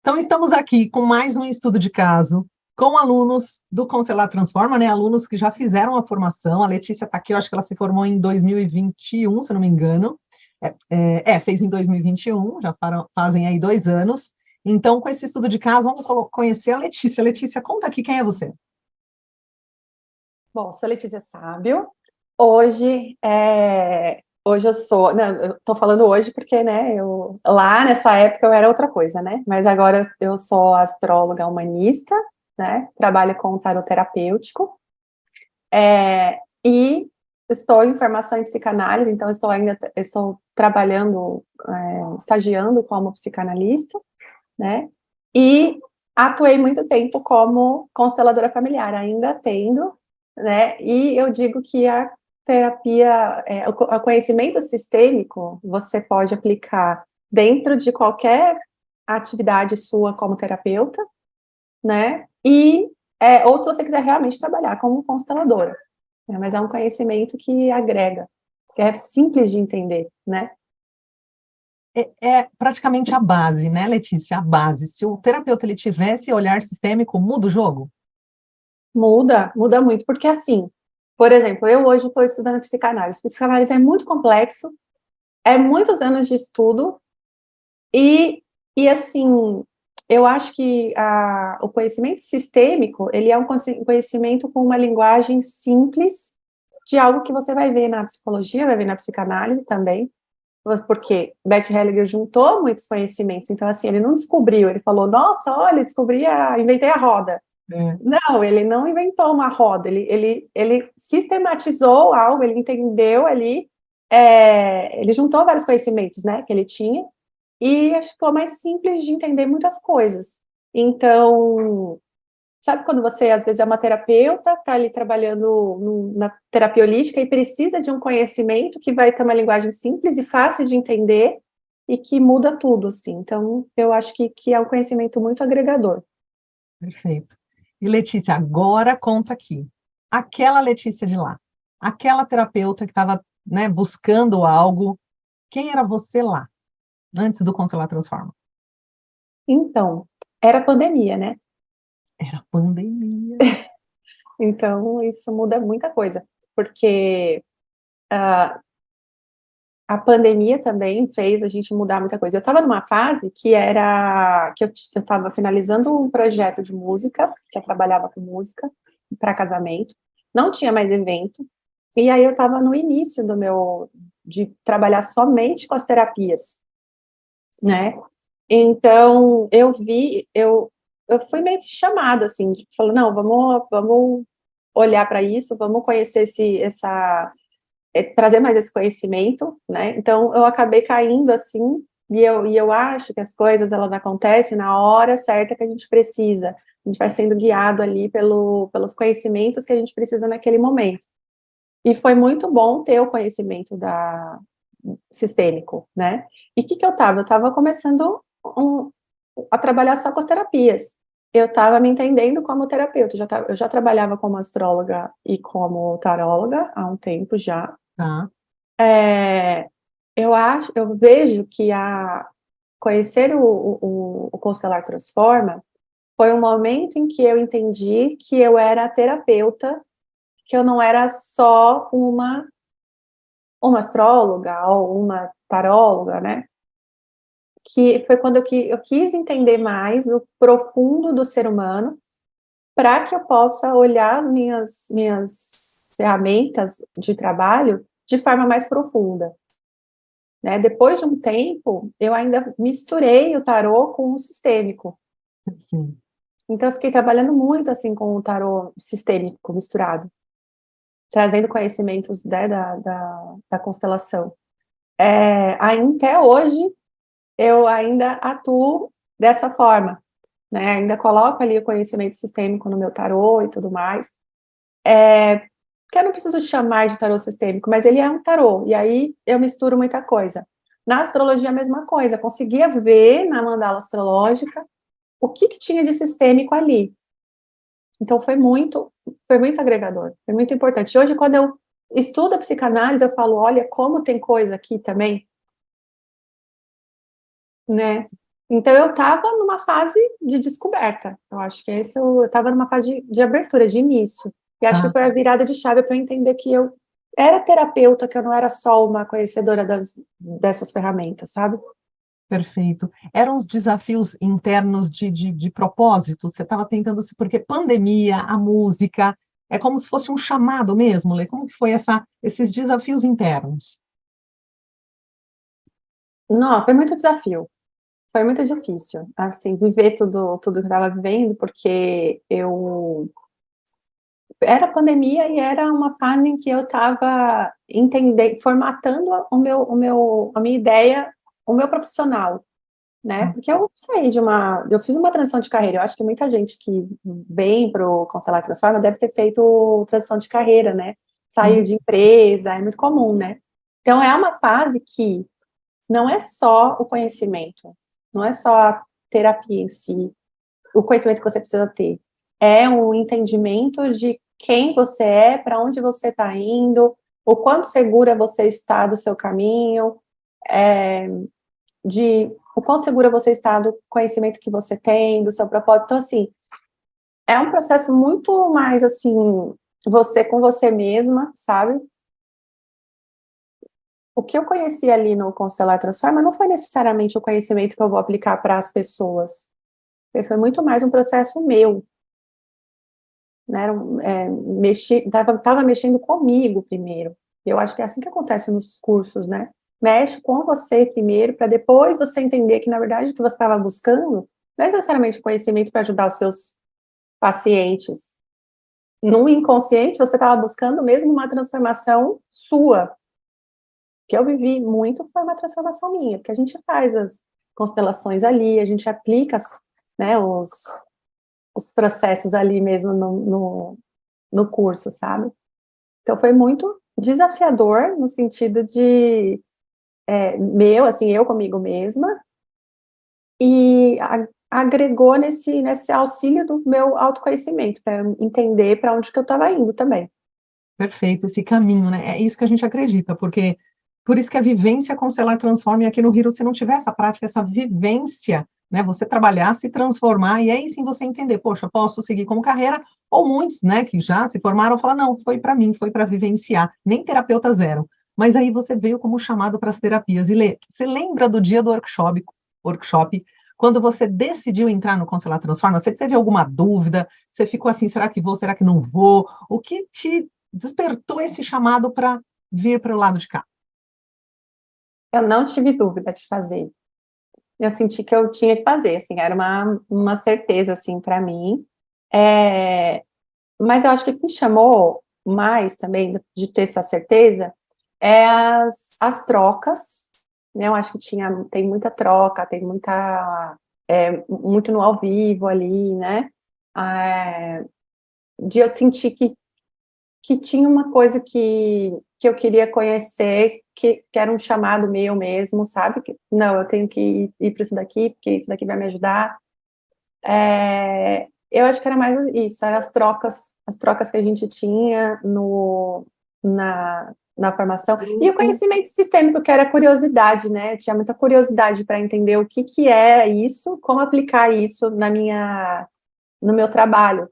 Então, estamos aqui com mais um estudo de caso, com alunos do Constelar Transforma, né? Alunos que já fizeram a formação. A Letícia está aqui, eu acho que ela se formou em 2021, se não me engano. Fez em 2021, já fazem aí 2 anos. Então, com esse estudo de caso, vamos conhecer a Letícia. Letícia, conta aqui quem é você. Bom, sou Letícia Sábio. Hoje eu sou, não, eu tô falando hoje porque, né, lá nessa época eu era outra coisa, né? Mas agora eu sou astróloga humanista, né? Trabalho com tarot terapêutico, e estou em formação em psicanálise, então estou trabalhando, estagiando como psicanalista, né? E atuei muito tempo como consteladora familiar, ainda tendo, né? E eu digo que a terapia, o conhecimento sistêmico, você pode aplicar dentro de qualquer atividade sua como terapeuta, né? Ou se você quiser realmente trabalhar como consteladora, né? Mas é um conhecimento que agrega, que é simples de entender, né? É praticamente a base, né, Letícia? A base. Se o terapeuta ele tivesse olhar sistêmico, muda o jogo? Muda muito, porque assim, por exemplo, eu hoje estou estudando psicanálise. Psicanálise é muito complexo, é muitos anos de estudo, e assim, eu acho que o conhecimento sistêmico, ele é um conhecimento com uma linguagem simples de algo que você vai ver na psicologia, vai ver na psicanálise também, porque Bert Hellinger juntou muitos conhecimentos, então assim, ele não descobriu, ele falou, nossa, olha, inventei a roda. É. Não, ele não inventou uma roda, ele sistematizou algo, ele entendeu ali, ele juntou vários conhecimentos, né, que ele tinha, e ficou mais simples de entender muitas coisas. Então, sabe quando você, às vezes, é uma terapeuta, está ali trabalhando na terapia holística e precisa de um conhecimento que vai ter uma linguagem simples e fácil de entender e que muda tudo, assim. Então, eu acho que é um conhecimento muito agregador. Perfeito. E Letícia, agora conta aqui. Aquela Letícia de lá, aquela terapeuta que estava, né, buscando algo, quem era você lá, antes do Constelar Transforma? Então, era pandemia, né? Era pandemia. Então, isso muda muita coisa, porque a, a pandemia também fez a gente mudar muita coisa. Eu estava numa fase que eu estava finalizando um projeto de música, que eu trabalhava com música para casamento, não tinha mais evento, e aí eu estava no início de trabalhar somente com as terapias, né? Então, eu fui meio que chamada, assim, falou, não, vamos olhar para isso, vamos conhecer trazer mais esse conhecimento, né? Então, eu acabei caindo, assim, e eu acho que as coisas, elas acontecem na hora certa que a gente precisa. A gente vai sendo guiado ali pelos conhecimentos que a gente precisa naquele momento. E foi muito bom ter o conhecimento sistêmico, né? E o que eu estava? Eu estava começando a trabalhar só com as terapias. Eu estava me entendendo como terapeuta. Eu já trabalhava como astróloga e como taróloga há um tempo já. Tá? É, eu vejo que conhecer o Constelar Transforma foi um momento em que eu entendi que eu era terapeuta, que eu não era só uma astróloga ou uma taróloga, né? Que foi quando eu quis entender mais o profundo do ser humano para que eu possa olhar as minhas ferramentas de trabalho de forma mais profunda, né? Depois de um tempo, eu ainda misturei o tarô com o sistêmico. Sim. Então, eu fiquei trabalhando muito assim com o tarô sistêmico misturado, trazendo conhecimentos, né, da constelação. Até hoje, eu ainda atuo dessa forma, né? Ainda coloco ali o conhecimento sistêmico no meu tarô e tudo mais. Que eu não preciso chamar de tarô sistêmico, mas ele é um tarô, e aí eu misturo muita coisa. Na astrologia, a mesma coisa, conseguia ver na mandala astrológica o que tinha de sistêmico ali. Então, foi muito agregador, foi muito importante. Hoje, quando eu estudo a psicanálise, eu falo, olha, como tem coisa aqui também, né? Então, eu estava numa fase de descoberta. Eu acho que eu estava numa fase de abertura, de início. E acho que Ah, foi a virada de chave para eu entender que eu era terapeuta, que eu não era só uma conhecedora dessas ferramentas, sabe? perfeito. Eram os desafios internos de propósito? Você estava tentando se. Porque pandemia, a música, é como se fosse um chamado mesmo, Lê. Como que foi esses desafios internos? Não, foi muito desafio. Foi muito difícil, assim, viver tudo que eu estava vivendo, porque era pandemia e era uma fase em que eu estava entendendo, formatando a minha ideia, o meu profissional, né? Ah, Porque eu fiz uma transição de carreira. Eu acho que muita gente que vem para o Constelar Transforma deve ter feito transição de carreira, né? Saiu sim. de empresa, é muito comum, né? Então é uma fase que não é só o conhecimento, não é só a terapia em si, o conhecimento que você precisa ter. É um entendimento de quem você é, para onde você está indo, o quanto segura você está do seu caminho, é, de o quão segura você está do conhecimento que você tem, do seu propósito. Então, assim, é um processo muito mais, assim, você com você mesma, sabe? O que eu conheci ali no Constelar Transforma não foi necessariamente o conhecimento que eu vou aplicar para as pessoas. Foi muito mais um processo meu, né? Tava mexendo comigo primeiro. Eu acho que é assim que acontece nos cursos, né? Mexe com você primeiro, para depois você entender que, na verdade, o que você estava buscando não é necessariamente conhecimento para ajudar os seus pacientes. No inconsciente, você estava buscando mesmo uma transformação sua. O que eu vivi muito foi uma transformação minha, porque a gente faz as constelações ali, a gente aplica, né, os processos ali mesmo no curso, sabe? Então foi muito desafiador no sentido de assim, eu comigo mesma, e agregou nesse auxílio do meu autoconhecimento, para entender para onde que eu estava indo também. Perfeito, esse caminho, né? É isso que a gente acredita, porque por isso que a vivência Constelar Transforma, e aqui no Hero, se não tiver essa prática, essa vivência, né? Você trabalhar, se transformar, e aí sim você entender, poxa, posso seguir como carreira, ou muitos, né, que já se formaram, falam, não, foi para mim, foi para vivenciar, nem terapeuta zero. Mas aí você veio como chamado para as terapias. E Lê, você lembra do dia do workshop, quando você decidiu entrar no Constelar Transforma? Você teve alguma dúvida? Você ficou assim, será que vou, será que não vou? O que te despertou esse chamado para vir para o lado de cá? Eu não tive dúvida de fazer. Eu senti que eu tinha que fazer, assim, era uma certeza, assim, para mim. É, mas eu acho que o que me chamou mais também de ter essa certeza é as trocas, né? Eu acho que tem muita troca, tem muito no ao vivo ali, né? É, de eu sentir que tinha uma coisa que eu queria conhecer, que era um chamado meu mesmo, sabe? Não, eu tenho que ir para isso daqui, porque isso daqui vai me ajudar. Eu acho que era mais isso, eram as trocas que a gente tinha na formação. E o Grupo. conhecimento sistêmico, que era a curiosidade, né? Eu tinha muita curiosidade para entender o que é isso, como aplicar isso no meu trabalho.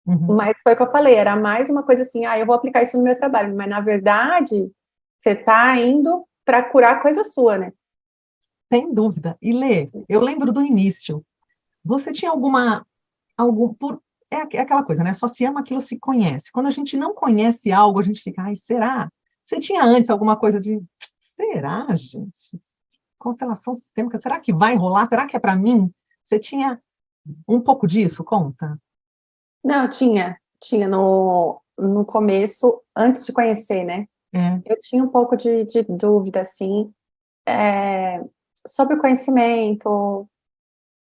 Uhum. Mas foi o que eu falei, era mais uma coisa assim, eu vou aplicar isso no meu trabalho, mas na verdade, você está indo para curar coisa sua, né? Sem dúvida. E Lê, eu lembro do início. Você tinha algum, é aquela coisa, né? Só se ama aquilo que se conhece. Quando a gente não conhece algo, a gente fica, ai, será? Você tinha antes alguma coisa de, será, gente? Constelação sistêmica, será que vai rolar? Será que é para mim? Você tinha um pouco disso? Conta. Não, tinha no começo, antes de conhecer, né? É. Eu tinha um pouco de dúvida, assim, é, sobre o conhecimento,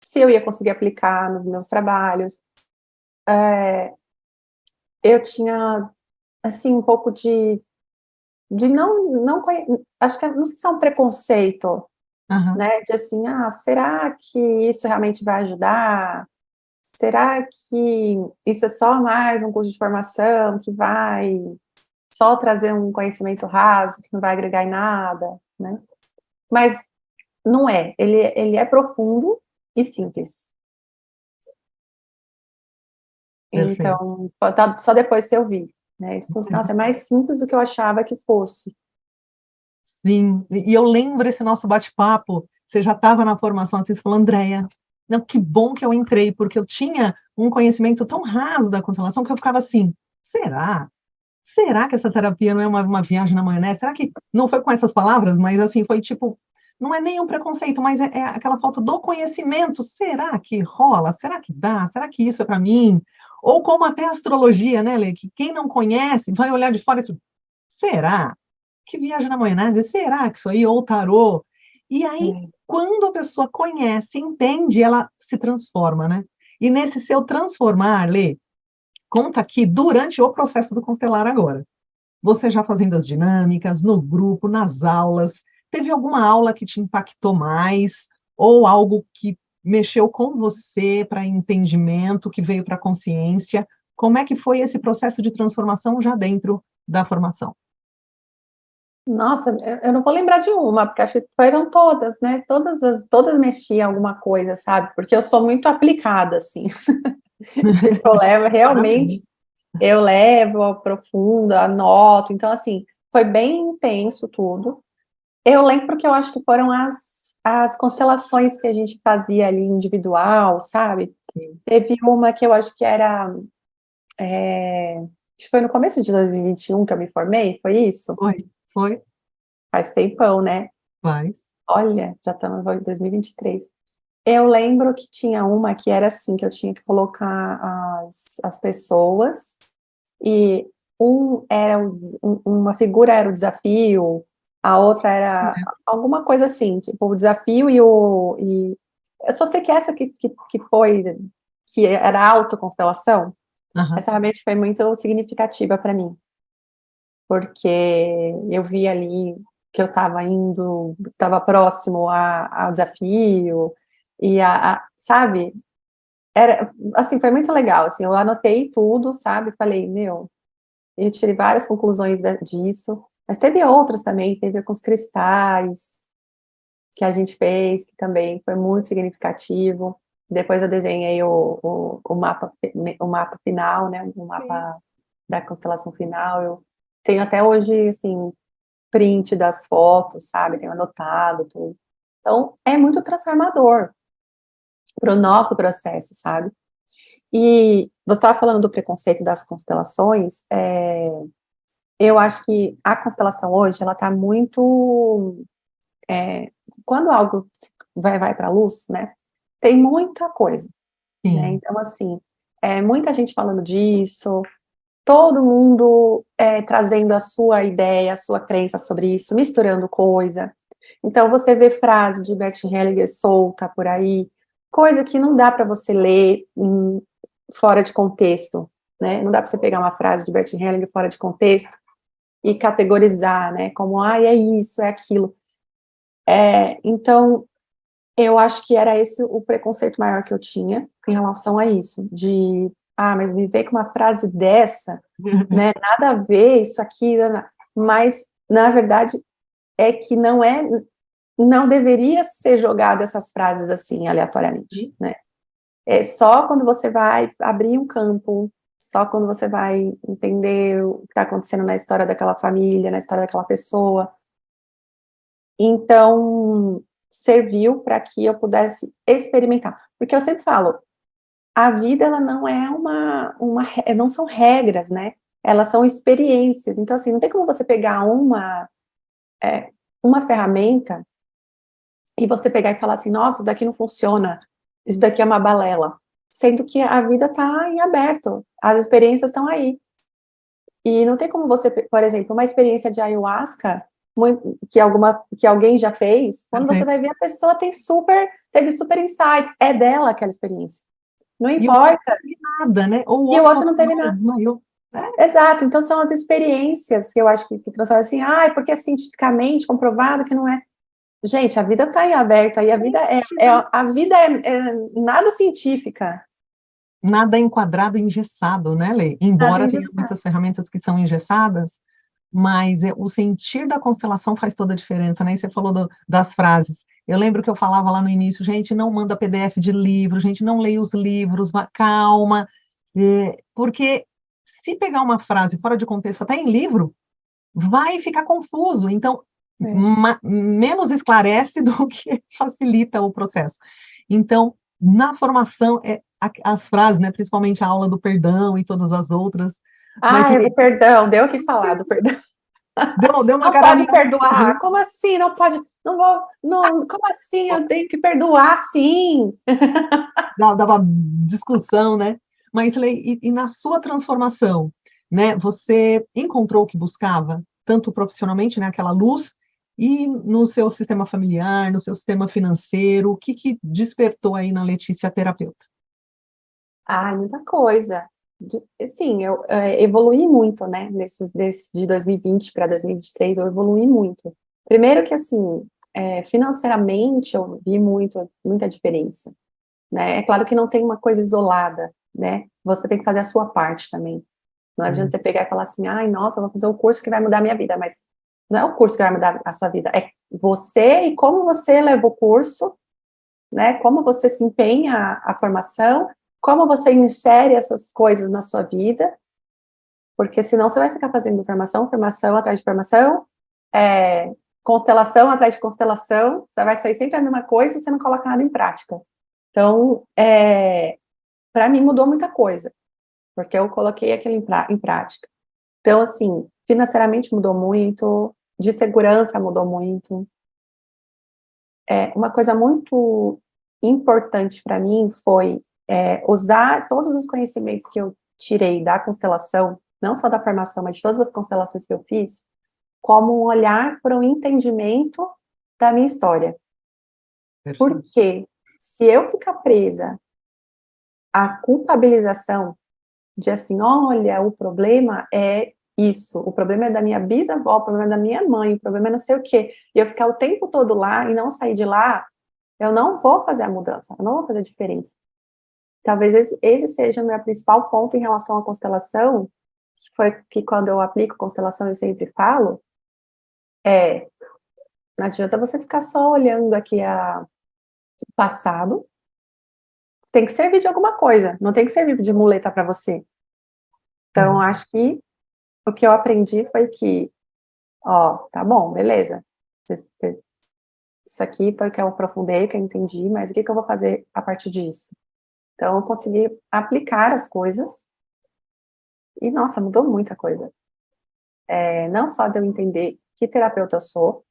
se eu ia conseguir aplicar nos meus trabalhos. Eu tinha, assim, um pouco de não acho que não sei se é um preconceito, Aham. né? De assim, será que isso realmente vai ajudar? Será que isso é só mais um curso de formação que vai só trazer um conhecimento raso, que não vai agregar em nada, né? Mas não é. Ele é profundo e simples. Perfeito. Então, só depois você ouvir, né? Tipo, nossa, é mais simples do que eu achava que fosse. Sim, e eu lembro esse nosso bate-papo, você já estava na formação, assim, você falou, Andréia, não, que bom que eu entrei, porque eu tinha um conhecimento tão raso da constelação que eu ficava assim, será? Será que essa terapia não é uma viagem na maionese? Será que não foi com essas palavras, mas assim, foi tipo, não é nem um preconceito, mas é aquela falta do conhecimento. Será que rola? Será que dá? Será que isso é para mim? Ou como até a astrologia, né, Lê? Que quem não conhece vai olhar de fora e tipo, será? Que viagem na maionese? Será que isso aí? Ou tarô? E aí, quando a pessoa conhece, entende, ela se transforma, né? E nesse seu transformar, Lê, conta aqui durante o processo do constelar agora. Você já fazendo as dinâmicas, no grupo, nas aulas, teve alguma aula que te impactou mais? Ou algo que mexeu com você para entendimento, que veio para a consciência? Como é que foi esse processo de transformação já dentro da formação? Nossa, eu não vou lembrar de uma, porque acho que foram todas, né? Todas mexiam alguma coisa, sabe? Porque eu sou muito aplicada, assim. Tipo, eu levo Parabéns. realmente, eu levo, aprofundo, anoto. Então, assim, foi bem intenso tudo. Eu lembro que eu acho que foram as constelações que a gente fazia ali individual, sabe? Teve uma que eu acho que era. Acho que foi no começo de 2021 que eu me formei, foi isso? Foi, Faz tempão, né? faz. Olha, já estamos em 2023. Eu lembro que tinha uma que era assim, que eu tinha que colocar as pessoas, e uma figura era o desafio, a outra era alguma coisa assim, tipo, o desafio eu só sei que essa que foi, que era a autoconstelação, Aham. essa realmente foi muito significativa para mim, porque eu vi ali que eu estava próximo ao desafio, sabe, era, assim, foi muito legal, assim, eu anotei tudo, sabe, falei, meu, eu tirei várias conclusões disso, mas teve outros também, teve com os cristais que a gente fez, que também foi muito significativo. Depois eu desenhei o mapa final, né, o Sim. mapa da constelação final. Eu tenho até hoje, assim, print das fotos, sabe, tenho anotado tudo. Então, é muito transformador para o nosso processo, sabe? E você estava falando do preconceito das constelações, eu acho que a constelação hoje, ela está muito... quando algo vai para a luz, né, tem muita coisa, né, Sim. então, assim, muita gente falando disso, todo mundo trazendo a sua ideia, a sua crença sobre isso, misturando coisa. Então, você vê frase de Bert Hellinger solta por aí, coisa que não dá para você ler fora de contexto, né? Não dá para você pegar uma frase de Bert Hellinger fora de contexto e categorizar, né? Como, é isso, é aquilo. Então, eu acho que era esse o preconceito maior que eu tinha em relação a isso, de, mas me veio com uma frase dessa, né? Nada a ver, isso aqui, mas, na verdade, é que não deveria ser jogada essas frases assim, aleatoriamente, né? É só quando você vai abrir um campo, só quando você vai entender o que está acontecendo na história daquela família, na história daquela pessoa. Então, serviu para que eu pudesse experimentar. Porque eu sempre falo, a vida, ela não é não são regras, né? Elas são experiências. Então, assim, não tem como você pegar uma ferramenta e você pegar e falar assim, nossa, isso daqui não funciona, isso daqui é uma balela. Sendo que a vida está em aberto, as experiências estão aí. E não tem como você, por exemplo, uma experiência de ayahuasca que alguém já fez, quando você Perfeito. vai ver, a pessoa teve super insights, é dela aquela experiência. Não E o outro importa. não teve nada, né? Ou o E o outro outro não passou teve mal, nada. desmaiou. É, Exato. Então são as experiências que eu acho que transformam assim, porque é cientificamente comprovado que não é. Gente, a vida está em aberto, aí a vida é nada científica, nada enquadrado e engessado, né, Lê? nada Embora tenha engessado. muitas ferramentas que são engessadas, mas o sentir da constelação faz toda a diferença, né? E você falou das frases. Eu lembro que eu falava lá no início, gente, não manda PDF de livro, gente, não leia os livros, calma, porque se pegar uma frase fora de contexto, até em livro, vai ficar confuso. Então, menos esclarece do que facilita o processo. Então, na formação, as frases, né, principalmente a aula do perdão e todas as outras. Mas do perdão, deu o que falar do perdão. deu uma Não pode perdoar, como assim? Não pode, não vou, não, como assim? Eu tenho que perdoar, sim. Dava discussão, né? Mas, e na sua transformação, né, você encontrou o que buscava, tanto profissionalmente, né, aquela luz, e no seu sistema familiar, no seu sistema financeiro, o que despertou aí na Letícia terapeuta? Muita coisa. Sim, eu evoluí muito, né? De 2020 para 2023, eu evoluí muito. Primeiro que, assim, financeiramente, eu vi muita diferença, né? É claro que não tem uma coisa isolada, né? Você tem que fazer a sua parte também. Não adianta você pegar e falar assim, ai, nossa, eu vou fazer o curso que vai mudar a minha vida, mas não é o curso que vai mudar a sua vida, é você e como você leva o curso, né? Como você se empenha a formação, como você insere essas coisas na sua vida, porque senão você vai ficar fazendo formação atrás de formação, constelação atrás de constelação, você vai sair sempre a mesma coisa e você não coloca nada em prática. Então, para mim mudou muita coisa, porque eu coloquei aquilo em prática. Então, assim, financeiramente mudou muito, de segurança mudou muito. Uma coisa muito importante para mim foi usar todos os conhecimentos que eu tirei da constelação, não só da formação, mas de todas as constelações que eu fiz, como um olhar para o entendimento da minha história. Porque se eu ficar presa à culpabilização de assim, olha, o problema é isso, o problema é da minha bisavó, o problema é da minha mãe, o problema é não sei o quê, e eu ficar o tempo todo lá e não sair de lá, eu não vou fazer a mudança, eu não vou fazer a diferença. Talvez esse seja o meu principal ponto em relação à constelação, que foi que quando eu aplico constelação eu sempre falo, não adianta você ficar só olhando aqui o passado, tem que servir de alguma coisa, não tem que servir de muleta para você. Então, acho que o que eu aprendi foi que, tá bom, beleza, isso aqui foi o que eu aprofundei, que eu entendi, mas o que eu vou fazer a partir disso? Então, eu consegui aplicar as coisas e, nossa, mudou muita coisa. Não só de eu entender que terapeuta eu sou,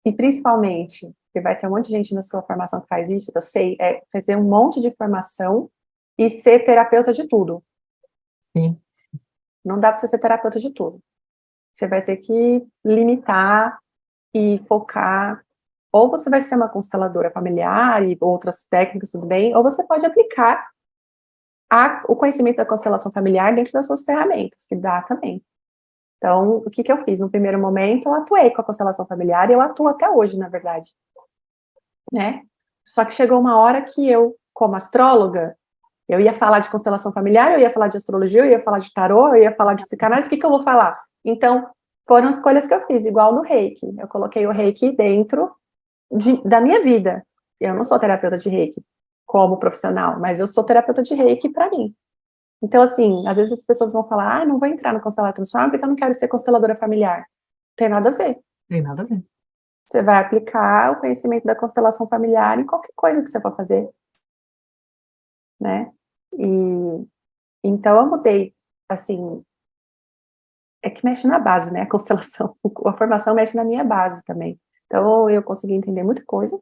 e principalmente, que vai ter um monte de gente na sua formação que faz isso, eu sei, fazer um monte de formação e ser terapeuta de tudo. Sim. Não dá para você ser terapeuta de tudo. Você vai ter que limitar e focar. Ou você vai ser uma consteladora familiar e outras técnicas, tudo bem, ou você pode aplicar o conhecimento da constelação familiar dentro das suas ferramentas, que dá também. Então, o que eu fiz? No primeiro momento, eu atuei com a constelação familiar e eu atuo até hoje, na verdade. Né? Só que chegou uma hora que eu, como astróloga, eu ia falar de constelação familiar, eu ia falar de astrologia, eu ia falar de tarô, eu ia falar de psicanálise, o que eu vou falar? Então, foram escolhas que eu fiz, igual no Reiki. Eu coloquei o Reiki dentro da minha vida. Eu não sou terapeuta de Reiki como profissional, mas eu sou terapeuta de Reiki para mim. Então, assim, às vezes as pessoas vão falar, não vou entrar no Constelar Transforma porque eu não quero ser consteladora familiar. Não tem nada a ver. Tem nada a ver. Você vai aplicar o conhecimento da constelação familiar em qualquer coisa que você for fazer, né? E então eu mudei, assim, que mexe na base, né? A constelação, a formação mexe na minha base também. Então eu consegui entender muita coisa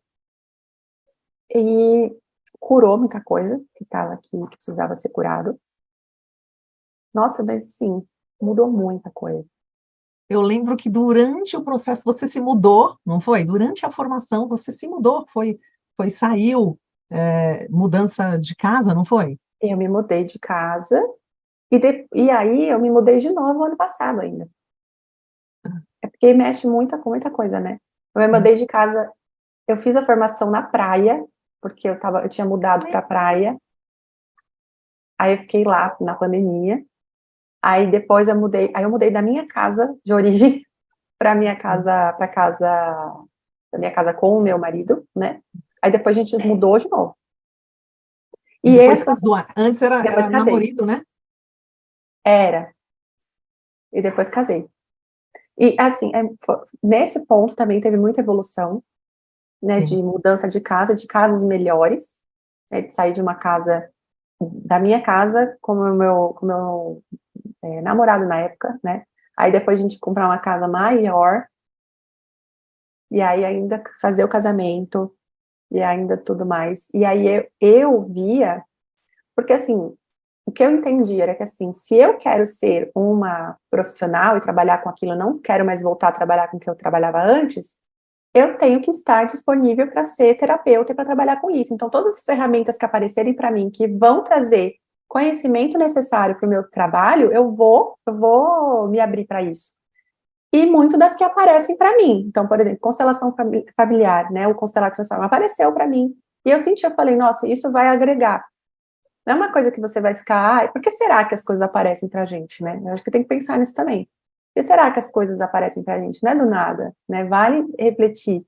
e curou muita coisa que estava aqui, que precisava ser curado. Nossa, mas sim, mudou muita coisa. Eu lembro que durante o processo você se mudou, não foi? Durante a formação você se mudou, saiu, mudança de casa, não foi? Eu me mudei de casa e aí eu me mudei de novo ano passado ainda. É porque mexe com muita coisa, né? Eu me mudei de casa, eu fiz a formação na praia, porque eu tinha mudado para a praia. Aí eu fiquei lá na pandemia. Aí depois eu mudei da minha casa de origem para da minha casa com o meu marido, né? Aí depois a gente mudou de novo. E E depois esses, casou. Antes depois era casei. namorado, né? Era. E depois casei. E assim, nesse ponto também teve muita evolução, né? Sim. De mudança de casas melhores, né, de sair de uma casa, da minha casa, com o meu namorado na época, né? Aí depois a gente comprar uma casa maior, e aí ainda fazer o casamento, e ainda tudo mais. E aí eu via, porque assim, o que eu entendi era que assim, se eu quero ser uma profissional e trabalhar com aquilo, eu não quero mais voltar a trabalhar com o que eu trabalhava antes, eu tenho que estar disponível para ser terapeuta e para trabalhar com isso. Então, todas as ferramentas que aparecerem para mim, que vão trazer conhecimento necessário para o meu trabalho, eu vou me abrir para isso. E muito das que aparecem para mim. Então, por exemplo, constelação familiar, né? O Constelar Transforma apareceu para mim. E eu senti, eu falei, nossa, isso vai agregar. Não é uma coisa que você vai ficar, por que será que as coisas aparecem para a gente, né? Eu acho que tem que pensar nisso também. Por que será que as coisas aparecem para a gente? Não é do nada, né? Vale refletir.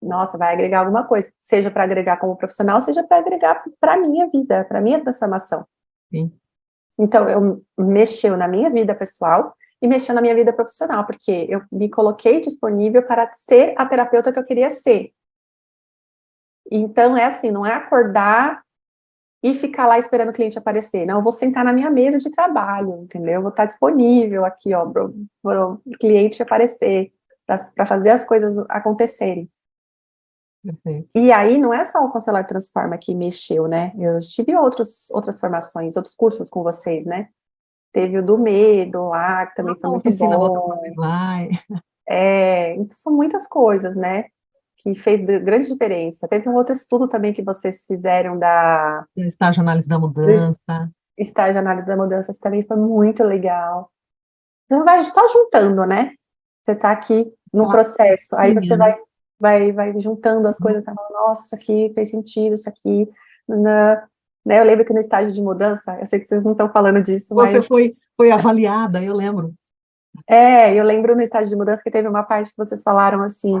Nossa, vai agregar alguma coisa, seja para agregar como profissional, seja para agregar para a minha vida, para a minha transformação. Sim. Então, eu mexeu na minha vida pessoal e mexeu na minha vida profissional, porque eu me coloquei disponível para ser a terapeuta que eu queria ser. Então, é assim, não é acordar e ficar lá esperando o cliente aparecer. Não, eu vou sentar na minha mesa de trabalho, entendeu? Eu vou estar disponível aqui, ó, para o cliente aparecer, para fazer as coisas acontecerem. Perfeito. E aí, não é só o Constelar Transforma que mexeu, né? Eu tive outras formações, outros cursos com vocês, né? Teve o do medo lá, que também foi A muito oficina Butterfly bom. vai. Então são muitas coisas, né? Que fez grande diferença. Teve um outro estudo também que vocês fizeram Estágio análise da do mudança. estágio de análise da mudança, também foi muito legal. Você vai só juntando, né? Você está aqui no Aquela processo, aí você coisinha, né? vai juntando as coisas, tá falando, nossa, isso aqui fez sentido, isso aqui. Né? Eu lembro que no estágio de mudança, eu sei que vocês não estão falando disso, Você mas foi avaliada, eu lembro. eu lembro no estágio de mudança que teve uma parte que vocês falaram assim,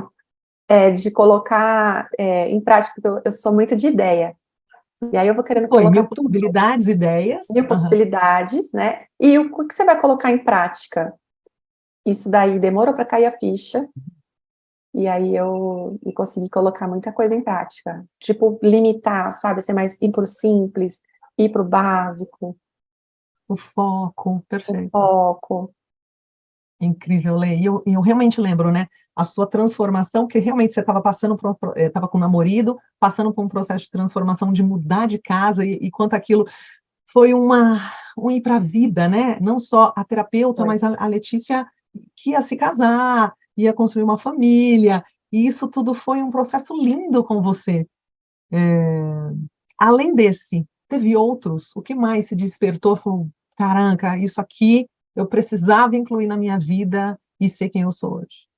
de colocar em prática, porque eu sou muito de ideia. E aí eu vou querendo Foi colocar mil tudo, possibilidades, ideias. mil Aham. possibilidades, né? E o que você vai colocar em prática? Isso daí demorou para cair a ficha, e aí eu consegui colocar muita coisa em prática. Tipo, limitar, sabe? Ser mais, ir pro simples, ir pro básico, O foco, o perfeito. foco. Incrível, Lê. E eu realmente lembro, né? A sua transformação, que realmente você estava passando por estava com o namorado, passando por um processo de transformação, de mudar de casa, e quanto aquilo foi um ir para a vida, né? Não só a terapeuta, Foi. mas a Letícia que ia se casar, ia construir uma família, e isso tudo foi um processo lindo com você. Além desse, teve outros? O que mais se despertou? Falou, caraca, isso aqui eu precisava incluir na minha vida e ser quem eu sou hoje.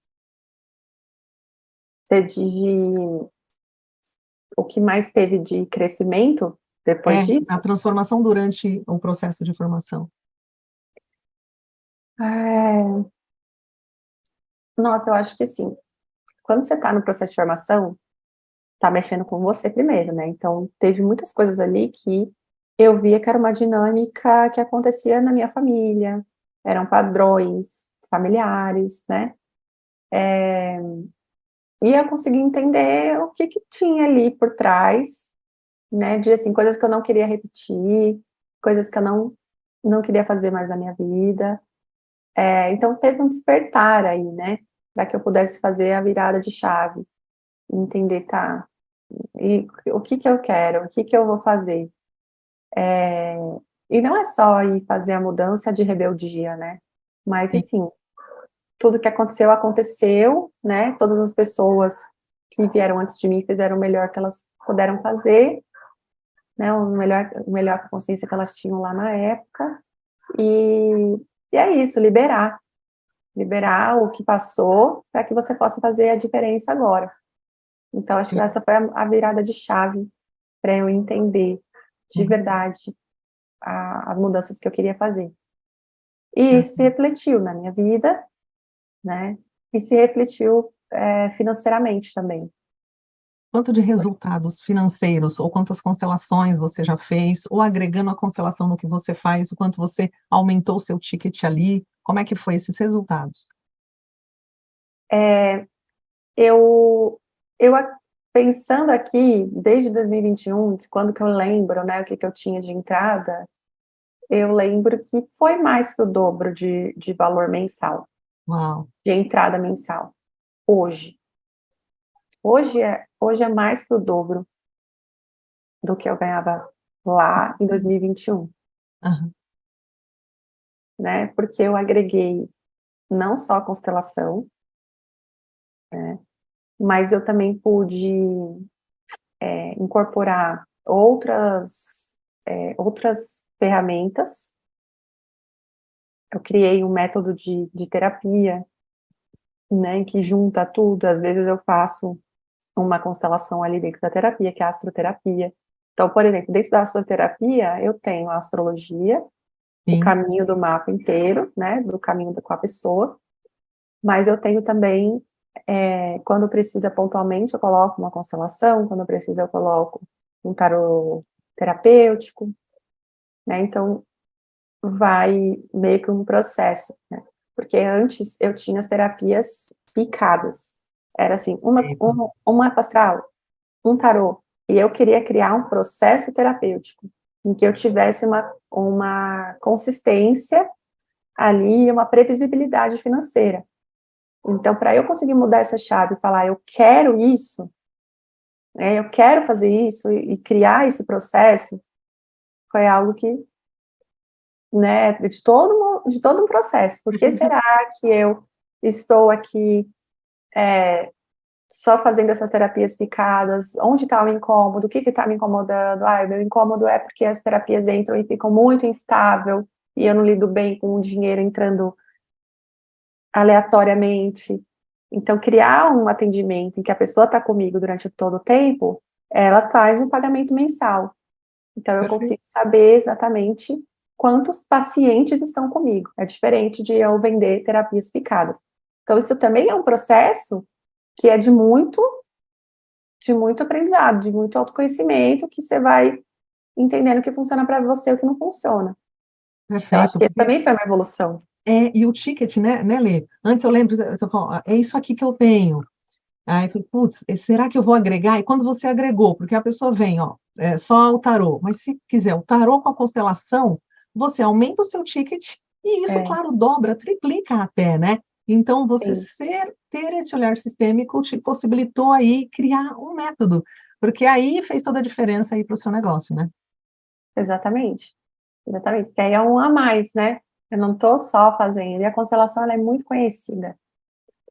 O que mais teve de crescimento depois A disso? transformação durante o processo de formação. É, Nossa, eu acho que sim. Quando você está no processo de formação, tá mexendo com você primeiro, né? Então, teve muitas coisas ali que eu via que era uma dinâmica que acontecia na minha família, eram padrões familiares, né? E eu consegui entender o que que tinha ali por trás, né? De, assim, coisas que eu não queria repetir, coisas que eu não queria fazer mais na minha vida. Então, teve um despertar aí, né? Para que eu pudesse fazer a virada de chave, entender, tá? E o que que eu quero? O que que eu vou fazer? E não é só ir fazer a mudança de rebeldia, né? Mas, Sim, assim, tudo que aconteceu, aconteceu, né? Todas as pessoas que vieram antes de mim fizeram o melhor que elas puderam fazer, né? O melhor com a consciência que elas tinham lá na época. E, e é isso, liberar. Liberar o que passou para que você possa fazer a diferença agora. Então, acho que sim. essa foi a virada de chave para eu entender de Uhum. verdade as mudanças que eu queria fazer. E isso se refletiu na minha vida, né? E se refletiu financeiramente também. Quanto de resultados financeiros, ou quantas constelações você já fez, ou agregando a constelação no que você faz, o quanto você aumentou o seu ticket ali, como é que foi esses resultados? Eu, pensando aqui, desde 2021, quando que eu lembro, né, o que eu tinha de entrada, eu lembro que foi mais que o dobro de valor mensal, Uau, de entrada mensal, hoje. Hoje é mais que o dobro do que eu ganhava lá em 2021, aham, né? Porque eu agreguei não só a constelação, né? Mas eu também pude incorporar outras ferramentas. Eu criei um método de terapia, né, em que junta tudo. Às vezes eu faço uma constelação ali dentro da terapia, que é a astroterapia. Então, por exemplo, dentro da astroterapia, eu tenho a astrologia, o sim, caminho do mapa inteiro, né, do caminho com a pessoa, mas eu tenho também, quando precisa pontualmente, eu coloco uma constelação, quando precisa eu coloco um tarô terapêutico, né, então vai meio que um processo, né, porque antes eu tinha as terapias picadas, era assim, eita, uma astral, um tarô, e eu queria criar um processo terapêutico, em que eu tivesse uma consistência ali, uma previsibilidade financeira. Então, para eu conseguir mudar essa chave e falar, eu quero isso, né, eu quero fazer isso e criar esse processo, foi algo que, né, de todo um processo. Por que será que eu estou aqui só fazendo essas terapias picadas? Onde está o incômodo? O que está me incomodando? Ah, o meu incômodo é porque as terapias entram e ficam muito instável e eu não lido bem com o dinheiro entrando aleatoriamente. Então, criar um atendimento em que a pessoa está comigo durante todo o tempo, ela faz um pagamento mensal. Então, eu perfeito. consigo saber exatamente quantos pacientes estão comigo. É diferente de eu vender terapias picadas. Então, isso também é um processo que é de muito aprendizado, de muito autoconhecimento, que você vai entendendo o que funciona para você e o que não funciona. Então, acho Perfeito, que porque também foi uma evolução. e o ticket, né, Lê? Antes eu lembro, você falou, "Ah, é isso aqui que eu tenho." Aí eu falei, putz, será que eu vou agregar? E quando você agregou, porque a pessoa vem, ó, só o tarô, mas se quiser o tarô com a constelação, você aumenta o seu ticket e isso, É, claro, dobra, triplica até, né? Então, você sim, ter esse olhar sistêmico te possibilitou aí criar um método, porque aí fez toda a diferença aí para o seu negócio, né? exatamente. Exatamente, porque aí é um a mais, né? Eu não estou só fazendo. E a constelação ela é muito conhecida.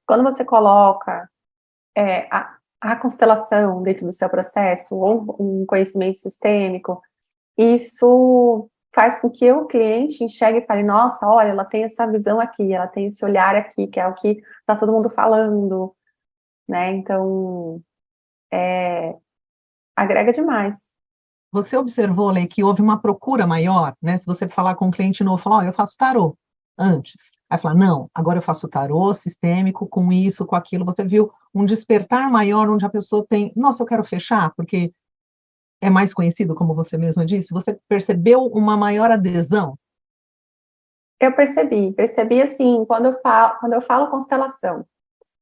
Quando você coloca a constelação dentro do seu processo, ou um conhecimento sistêmico, isso faz com que o cliente enxergue e fale, nossa, olha, ela tem essa visão aqui, ela tem esse olhar aqui, que é o que está todo mundo falando, né? Então, agrega demais. Você observou, Lê, que houve uma procura maior, né? Se você falar com um cliente novo, falar, ó, eu faço tarô antes. Aí falar, não, agora eu faço tarô sistêmico com isso, com aquilo. Você viu um despertar maior onde a pessoa tem, nossa, eu quero fechar, porque é mais conhecido, como você mesma disse. Você percebeu uma maior adesão? Eu percebi assim, quando eu falo constelação,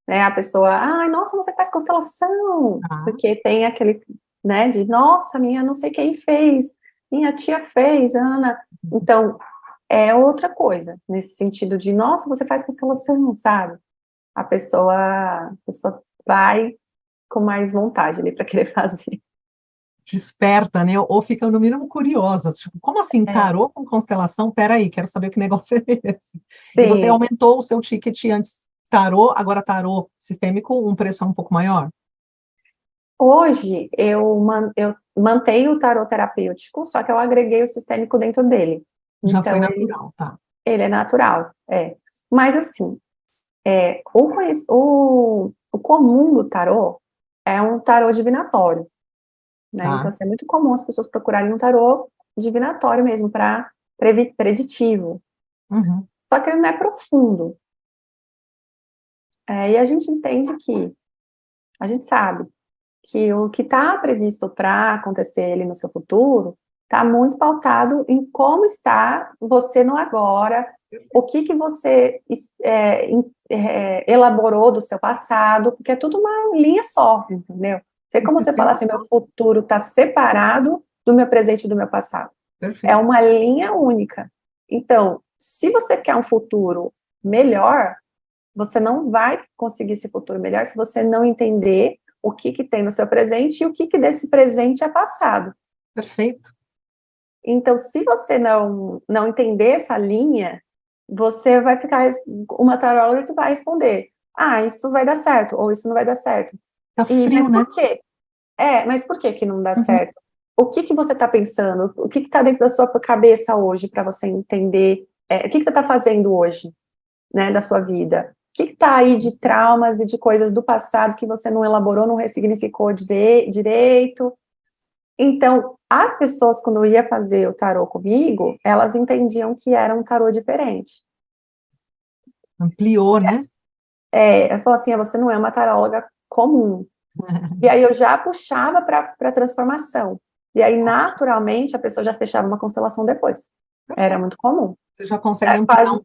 né? A pessoa, ai, nossa, você faz constelação, Ah, porque tem aquele, né, de, nossa, minha não sei quem fez, minha tia fez, Ana. Então, é outra coisa, nesse sentido de, nossa, você faz constelação, sabe? A pessoa vai com mais vontade ali para querer fazer. desperta, né? Ou fica, no mínimo, curiosa. Tipo, como assim, É, tarô com constelação? Peraí, quero saber que negócio é esse. E você sim, aumentou o seu ticket antes tarô, agora tarô sistêmico, um preço um pouco maior? hoje eu mantenho o tarot terapêutico, só que eu agreguei o sistêmico dentro dele. Já foi Então, natural, tá? ele é natural, é. Mas assim, o comum do tarô é um tarô divinatório, né? Então, Tá. assim, é muito comum as pessoas procurarem um tarô divinatório mesmo, para preditivo. Uhum. só que ele não é profundo. E a gente entende que, a gente sabe que o que está previsto para acontecer ali no seu futuro está muito pautado em como está você no agora, o que você elaborou do seu passado, porque é tudo uma linha só, entendeu? Tem como você falar assim, meu futuro está separado do meu presente e do meu passado. Perfeito. É uma linha única. Então, se você quer um futuro melhor, você não vai conseguir esse futuro melhor se você não entender o que tem no seu presente e o que desse presente é passado. Perfeito. Então, se você não entender essa linha, você vai ficar uma taróloga que vai responder, isso vai dar certo, ou isso não vai dar certo. Tá frio, mas por né? quê? Mas por que não dá certo? O que você está pensando? O que está dentro da sua cabeça hoje para você entender? O que você está fazendo hoje, né, da sua vida? O que está aí de traumas e de coisas do passado que você não elaborou, não ressignificou direito? Então, as pessoas, quando ia fazer o tarô comigo, elas entendiam que era um tarô diferente. Ampliou, né? Elas falaram assim, você não é uma taróloga comum. E aí eu já puxava para a transformação. E aí, naturalmente, a pessoa já fechava uma constelação depois. Era muito comum. Você já consegue ampliar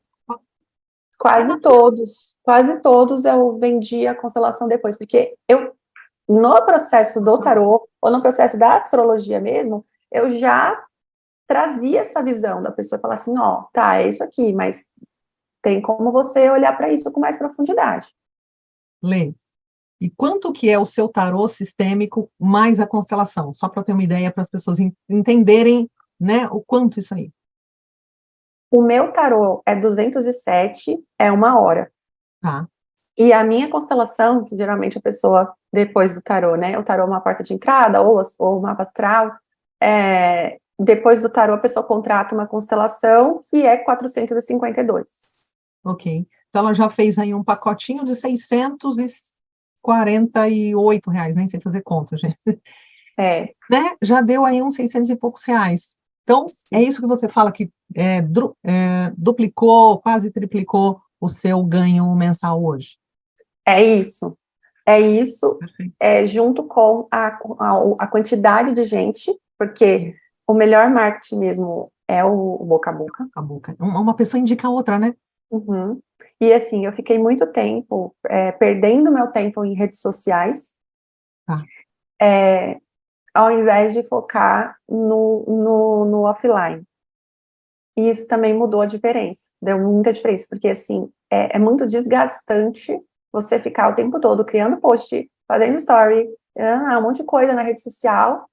quase todos eu vendia a constelação depois, porque no processo do tarô, ou no processo da astrologia mesmo, eu já trazia essa visão da pessoa, falar assim, é isso aqui, mas tem como você olhar para isso com mais profundidade. Lê. E quanto que é o seu tarô sistêmico mais a constelação? Só para ter uma ideia, para as pessoas entenderem, né, o quanto isso aí. O meu tarô é 207, é 1 hora. Tá. E a minha constelação, que geralmente a pessoa, depois do tarô, né? O tarô é uma porta de entrada, ou o mapa astral. Depois do tarô, a pessoa contrata uma constelação que é 452. Ok. Então, ela já fez aí um pacotinho de R$ 648, nem sei fazer conta, gente. Né? Já deu aí uns 600 e poucos reais. Então, é isso que você fala que duplicou, quase triplicou o seu ganho mensal hoje. É isso. Perfeito. Junto com a quantidade de gente, porque o melhor marketing mesmo é o boca a boca. A boca. Uma pessoa indica a outra, né? Uhum. E assim, eu fiquei muito tempo perdendo meu tempo em redes sociais, ao invés de focar no offline. E isso também mudou a diferença, deu muita diferença, porque assim, é muito desgastante você ficar o tempo todo criando post, fazendo story, um monte de coisa na rede social,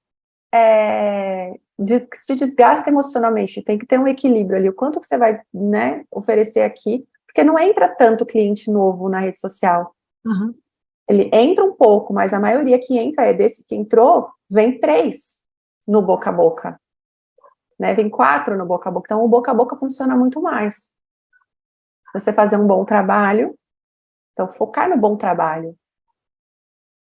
te desgasta emocionalmente, tem que ter um equilíbrio ali, o quanto que você vai, né, oferecer aqui, porque não entra tanto cliente novo na rede social. Uhum. Ele entra um pouco, mas a maioria que entra desse que entrou, vem 3 no boca a boca. Né, vem 4 no boca a boca, então o boca a boca funciona muito mais. Você fazer um bom trabalho, então focar no bom trabalho,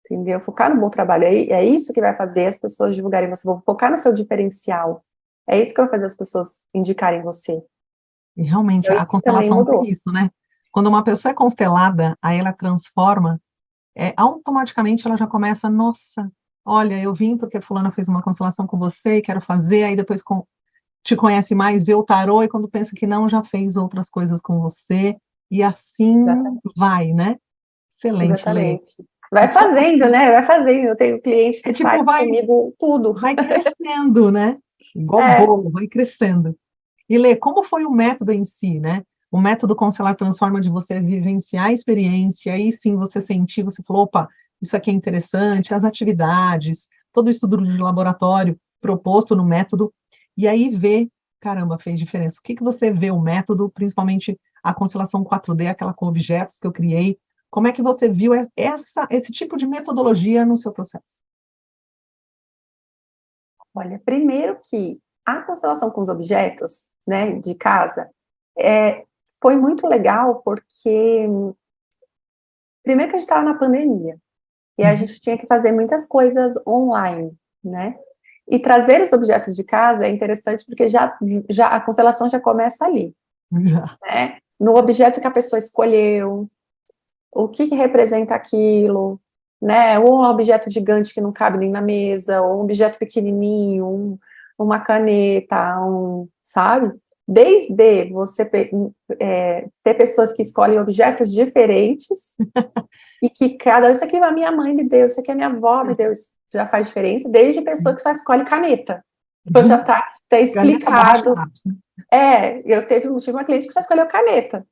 entendeu? Focar no bom trabalho, é isso que vai fazer as pessoas divulgarem você, vão focar no seu diferencial, é isso que vai fazer as pessoas indicarem você. E realmente, então, a constelação tem isso, né? Quando uma pessoa é constelada, aí ela transforma, automaticamente ela já começa, nossa, olha, eu vim porque fulana fez uma constelação com você e quero fazer, aí depois te conhece mais, vê o tarô, e quando pensa que não, já fez outras coisas com você, e assim vai, né? Excelente, Lê. Vai fazendo, né? Vai fazendo. Eu tenho cliente que faz comigo tudo. Vai crescendo, né? Igual bolo, vai crescendo. E Lê, como foi o método em si, né? O método Constelar Transforma de você vivenciar a experiência, aí sim você sentir, você falou, opa, isso aqui é interessante, as atividades, todo o estudo de laboratório proposto no método, e aí ver, caramba, fez diferença. O que você vê o método, principalmente a constelação 4D, aquela com objetos que eu criei, como é que você viu esse tipo de metodologia no seu processo? Olha, primeiro que a constelação com os objetos, né, de casa, foi muito legal porque, primeiro que a gente estava na pandemia, e a gente tinha que fazer muitas coisas online, né? E trazer os objetos de casa é interessante porque já a constelação já começa ali, né? no objeto que a pessoa escolheu, o que representa aquilo, né? Ou um objeto gigante que não cabe nem na mesa, ou um objeto pequenininho, uma caneta, sabe? Desde você ter pessoas que escolhem objetos diferentes e que isso aqui a minha mãe me deu, isso aqui a minha avó me deu, isso já faz diferença, desde pessoa que só escolhe caneta. Então já está explicado. Eu tive uma cliente que só escolheu caneta.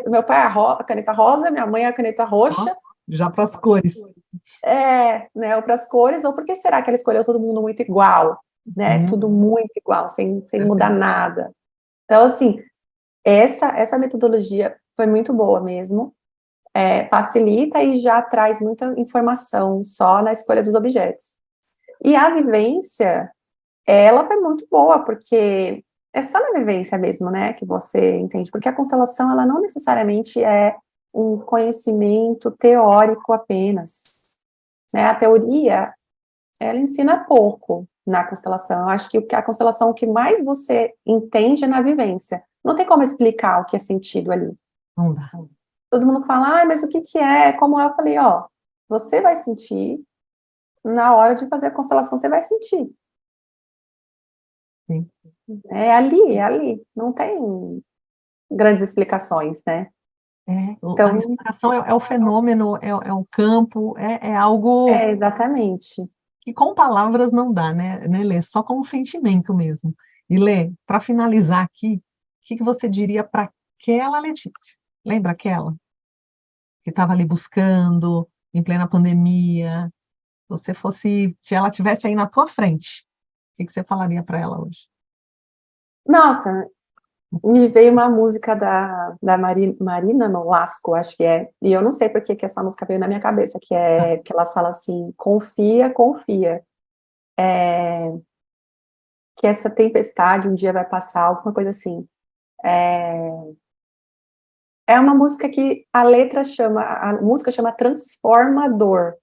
Meu pai é a caneta rosa, minha mãe é a caneta roxa. Já para as cores. Né, ou para as cores, ou porque será que ela escolheu todo mundo muito igual, né? Tudo muito igual, sem mudar nada. Então, assim, essa metodologia foi muito boa mesmo, facilita e já traz muita informação só na escolha dos objetos. E a vivência, ela foi muito boa, porque é só na vivência mesmo, né, que você entende, porque a constelação, ela não necessariamente é um conhecimento teórico apenas, né, a teoria, ela ensina pouco na constelação. Eu acho que a constelação, o que mais você entende é na vivência. Não tem como explicar o que é sentido ali. Não dá. Todo mundo fala, mas o que é? Como eu falei, você vai sentir, na hora de fazer a constelação, você vai sentir. Sim. É ali. Não tem grandes explicações, né? Então, a inspiração é o fenômeno, é o campo, é algo... Exatamente. Que com palavras não dá, né, Lê? Só com o sentimento mesmo. E, Lê, para finalizar aqui, o que você diria para aquela Letícia? Lembra aquela? Que estava ali buscando, em plena pandemia, se ela tivesse aí na tua frente, o que você falaria para ela hoje? Nossa, me veio uma música da Marina Nolasco, acho que é, e eu não sei por que essa música veio na minha cabeça, que ela fala assim, confia, que essa tempestade um dia vai passar, alguma coisa assim. É uma música que a música chama Transformador,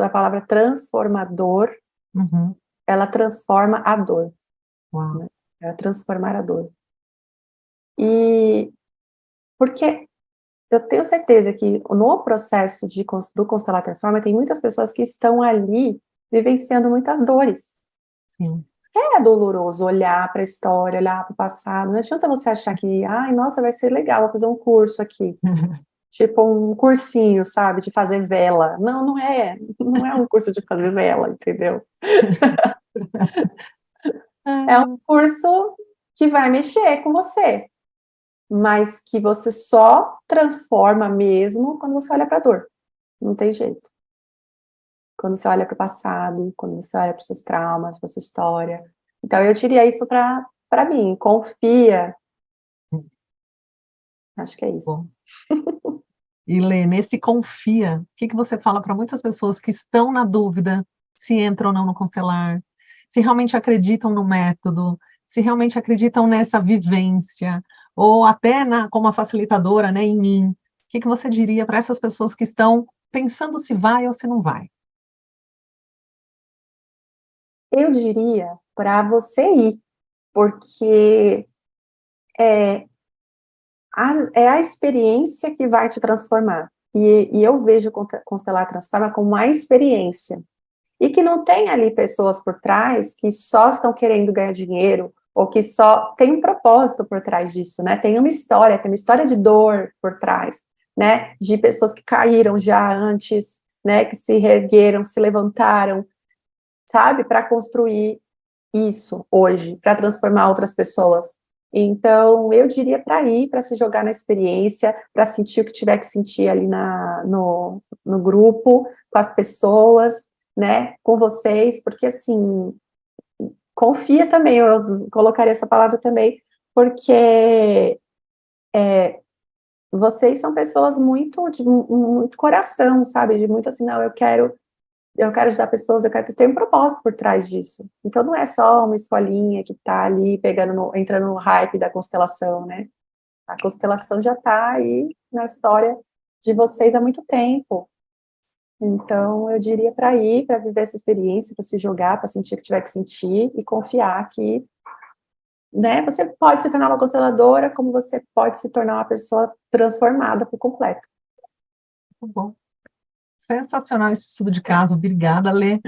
a palavra transformador, ela transforma a dor. Uau. Né? É transformar a dor. E porque eu tenho certeza que no processo do Constelar Transforma tem muitas pessoas que estão ali vivenciando muitas dores. Sim. É doloroso olhar para a história, olhar para o passado. Não adianta você achar que, ai, nossa, vai ser legal, vou fazer um curso aqui. Tipo um cursinho, sabe, de fazer vela. Não, não é. Não é um curso de fazer vela, entendeu? É um curso que vai mexer com você, mas que você só transforma mesmo quando você olha para a dor. Não tem jeito. Quando você olha para o passado, quando você olha para os seus traumas, para a sua história. Então, eu diria isso para mim. Confia. Acho que é isso. Bom. E, Lê, nesse confia, o que você fala para muitas pessoas que estão na dúvida se entram ou não no Constelar, se realmente acreditam no método, se realmente acreditam nessa vivência, ou até como a facilitadora, né, em mim? O que você diria para essas pessoas que estão pensando se vai ou se não vai? Eu diria para você ir, porque é a experiência que vai te transformar. E eu vejo Constelar Transforma como uma experiência. E que não tem ali pessoas por trás que só estão querendo ganhar dinheiro, ou que só tem um propósito por trás disso, né? Tem uma história de dor por trás, né? De pessoas que caíram já antes, né? Que se reergueram, se levantaram, sabe? Para construir isso hoje, para transformar outras pessoas. Então, eu diria para ir, para se jogar na experiência, para sentir o que tiver que sentir ali no grupo, com as pessoas, né, com vocês, porque, assim, confia também, eu colocaria essa palavra também, porque vocês são pessoas de muito coração, sabe, de muito assim, não, eu quero ajudar pessoas, eu quero ter um propósito por trás disso. Então não é só uma escolinha que está ali entrando no hype da constelação, né? A constelação já está aí na história de vocês há muito tempo. Então eu diria para ir, para viver essa experiência, para se jogar, para sentir o que tiver que sentir e confiar que né? Você pode se tornar uma consteladora, como você pode se tornar uma pessoa transformada por completo. Muito bom. Sensacional esse estudo de caso. Obrigada, Lê.